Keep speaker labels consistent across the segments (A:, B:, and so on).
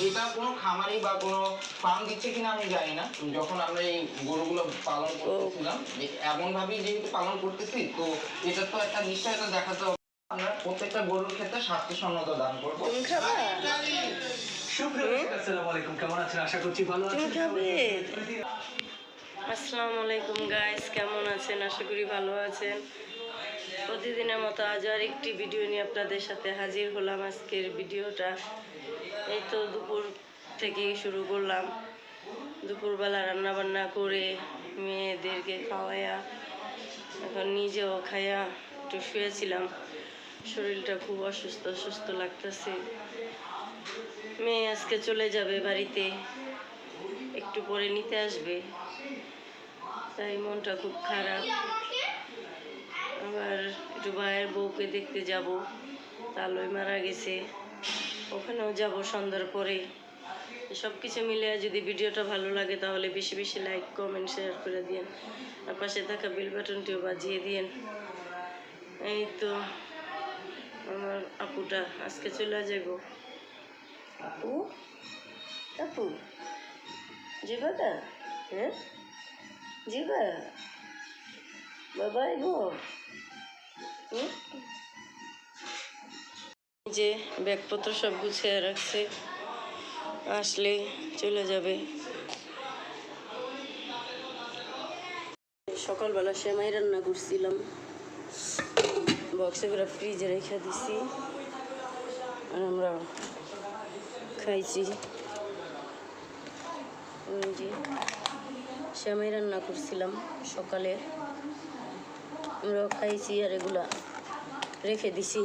A: এটা কোনো খামারি বা কোনো ফার্ম দিচ্ছে কিনা আমি জানি না। যখন আমরা এই গরুগুলো পালন করতেছিলাম, এমন ভাবেই যেহেতু পালন করতেছি, তো এটা তো একটা নিশ্চয়তা দেখাতে হবে। আমরা প্রত্যেকটা গরুর ক্ষেত্রে স্বাস্থ্যসম্মত দান করবো।
B: আসসালামু আলাইকুম, কেমন আছেন? আশা করছি ভালো আছেন।
C: আসসালামু আলাইকুম গাইস, কেমন আছেন? আশা করি ভালো আছেন। প্রতিদিনের মতো আজ আর একটি ভিডিও নিয়ে আপনাদের সাথে হাজির হলাম। আজকের ভিডিওটা এই তো দুপুর থেকে শুরু করলাম। দুপুরবেলা রান্না বান্না করে মেয়েদেরকে খাওয়াইয়া এখন নিজেও খাইয়া একটু শুয়েছিলাম। শরীরটা খুব অসুস্থ অসুস্থ লাগতেছে। মেয়ে আজকে চলে যাবে বাড়িতে, একটু পরে নিতে আসবে, তাই মনটা খুব খারাপ। আবার একটু ভাইয়ের বউকে দেখতে যাব, তালই মারা গেছে, ওখানেও যাব সন্ধ্যার পরে। সব কিছু মিলে যদি ভিডিওটা ভালো লাগে তাহলে বেশি বেশি লাইক কমেন্ট শেয়ার করে দিন, আর পাশে থাকা বেল বাটনটিও বাজিয়ে দিন। এই তো আমার আপুটা আজকে চলে যাব। আপু আপু যাবা না? হ্যাঁ যাবা? বাবা গো যে ব্যাগপত্র সব গুছিয়ে রাখছে, আসলে চলে যাবে। সকালবেলা সেমাই রান্না করছিলাম, বক্সে করে ফ্রিজে রেখে দিছি, আর আমরা খাইছি। ওই যে সেমাই রান্না করছিলাম সকালে, আমরাও খাইছি, আর এগুলা রেখে দিছি।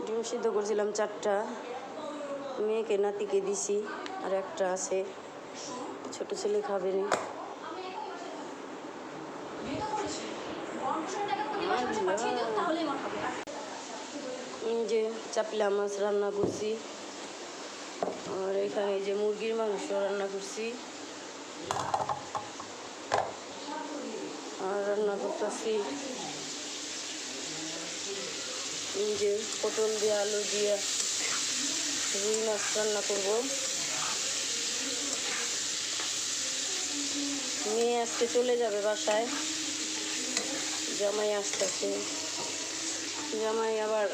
C: ডিম সিদ্ধ করছিলাম 4টা, মেয়েকে নাতিকে দিছি, আর একটা আছে, ছোট ছেলে খাবে না। যে চাপলা মাছ রান্না করছি, আর এখানে যে মুরগির মাংস রান্না করছি, আর রান্না করতেছি যে পটল দিয়ে আলু দিয়ে রুই মাছ রান্না করব। মেয়ে আজকে চলে যাবে বাসায়, জামাই আসতেছে। জামাই আবার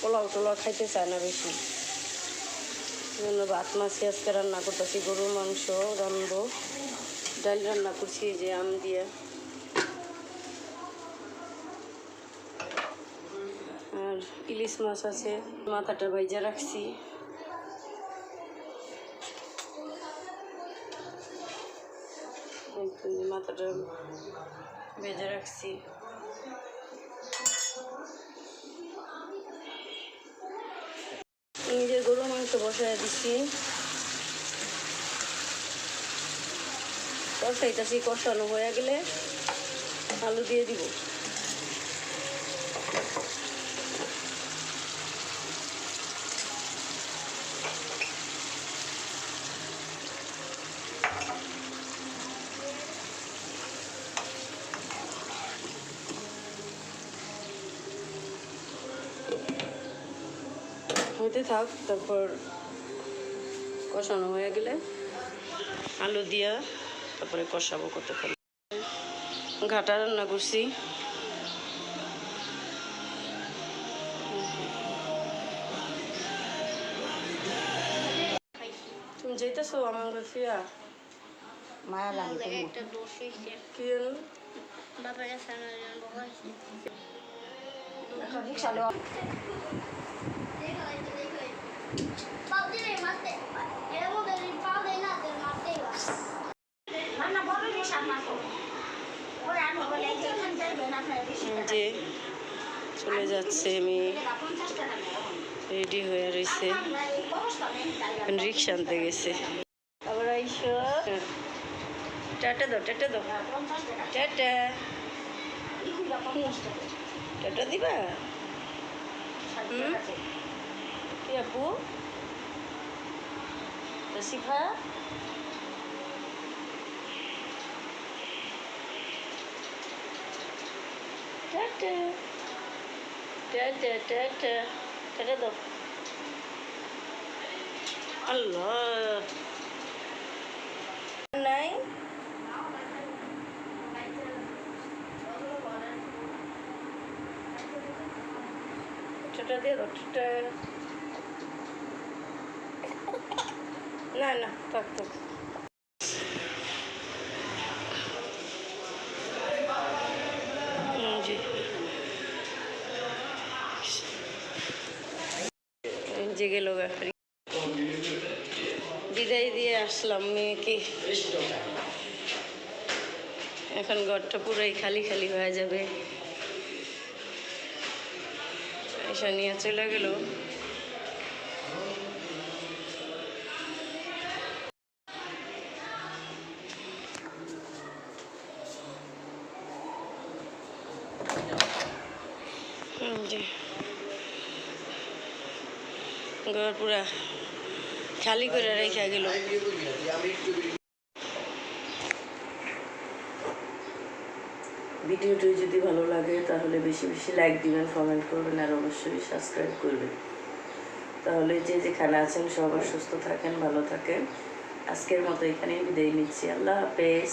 C: পোলাও টোলাও খাইতে চায় না বেশি, জন্য ভাত মাছি আজকে রান্না করতেছি। গরুর মাংস রানবো, ডাল রান্না করছি যে আম দিয়ে, আর ইলিশ মাছ আছে, মাথাটা ভাইজা রাখছি। মাথাটা ভেজে রাখছি। নিজের গরুর মাংস বসায় দিচ্ছি, কষাইতেছি। কষানো হয়ে গেলে আলু দিয়ে দিব। হইতে থাক, তারপর কষানো হয়ে গেলে আলু দিয়া তারপরে কষাবো কতক্ষণ। ঘাটা রান্না করছি, তুমি যাইতেছো আমার ফিয়া?
D: মায়া লাগে
C: কি জানো
D: রিক্সা লো
C: যে চলে যাচ্ছে, মেয়ে রেডি হয়ে রয়েছে, রিক্সা আনতে গেছে। আবার আইসো, টাটা দাও, টাটা দাও, টাটা টাটা দিবা। কি আপু তো শিখা টাটা টাটা টাটা টাটা দাও আল্লাহ নাই টাটা দিয়ে দাও টাটা না না থাক থাক জি যে গেল ব্যাপারে বিদায় দিয়ে আসলাম মেয়েকে এখন ঘরটা পুরাই খালি খালি হয়ে যাবে এসা নিয়ে চলে গেল ঘর পুরা খালি করে রেখে গেল ভিডিওটি যদি ভালো লাগে তাহলে বেশি বেশি লাইক দিবেন কমেন্ট করবেন আর অবশ্যই সাবস্ক্রাইব করবেন তাহলে যে যেখানে আছেন সবার সুস্থ থাকেন ভালো থাকেন আজকের মতো এখানেই বিদায় নিচ্ছি আল্লাহ হাফেজ